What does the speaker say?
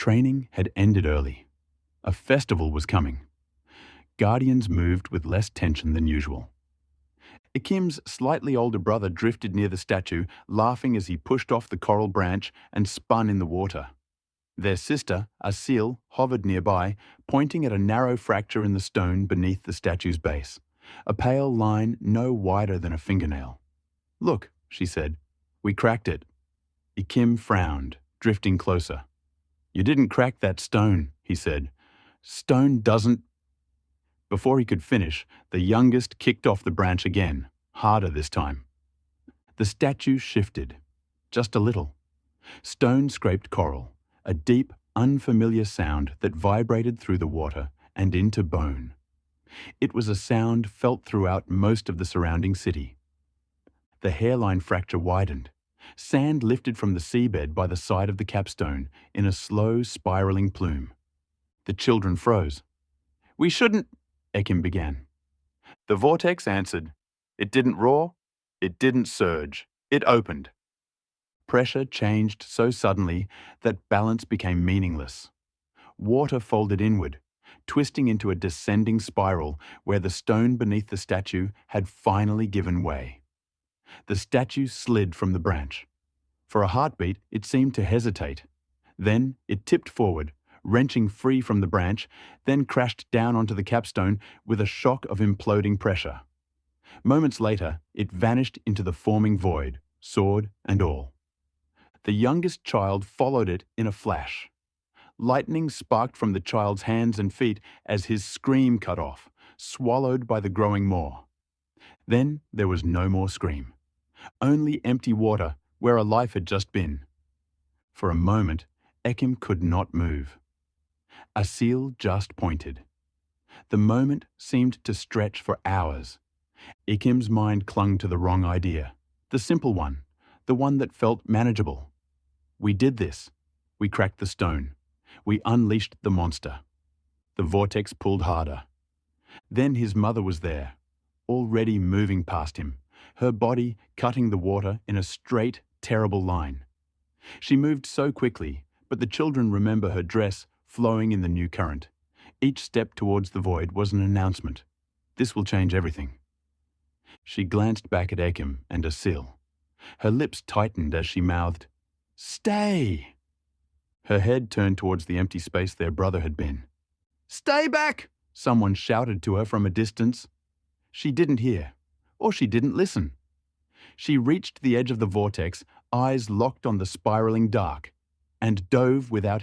Training had ended early. A festival was coming. Guardians moved with less tension than usual. Akim's slightly older brother drifted near the statue, laughing as he pushed off the coral branch and spun in the water. Their sister, Asil, hovered nearby, pointing at a narrow fracture in the stone beneath the statue's base, a pale line no wider than a fingernail. "Look," she said, "we cracked it." Akim frowned, drifting closer. "You didn't crack that stone," he said. "Stone doesn't—" Before he could finish, the youngest kicked off the branch again, harder this time. The statue shifted, just a little. Stone scraped coral, a deep, unfamiliar sound that vibrated through the water and into bone. It was a sound felt throughout most of the surrounding city. The hairline fracture widened. Sand lifted from the seabed by the side of the capstone in a slow, spiraling plume. The children froze. "We shouldn't—" Akim began. The vortex answered. It didn't roar. It didn't surge. It opened. Pressure changed so suddenly that balance became meaningless. Water folded inward, twisting into a descending spiral where the stone beneath the statue had finally given way. The statue slid from the branch. For a heartbeat, it seemed to hesitate. Then it tipped forward, wrenching free from the branch, then crashed down onto the capstone with a shock of imploding pressure. Moments later, it vanished into the forming void, sword and all. The youngest child followed it in a flash. Lightning sparked from the child's hands and feet as his scream cut off, swallowed by the growing maw. Then there was no more scream. Only empty water where a life had just been. For a moment, Akim could not move. Asil just pointed. The moment seemed to stretch for hours. Akim's mind clung to the wrong idea, the simple one, the one that felt manageable. We did this. We cracked the stone. We unleashed the monster. The vortex pulled harder. Then his mother was there, already moving past him, her body cutting the water in a straight, terrible line. She moved so quickly, but the children remember her dress flowing in the new current. Each step towards the void was an announcement. This will change everything. She glanced back at Akim and Asil. Her lips tightened as she mouthed, "Stay!" Her head turned towards the empty space their brother had been. "Stay back!" someone shouted to her from a distance. She didn't hear, or she didn't listen. She reached the edge of the vortex, eyes locked on the spiraling dark, and dove without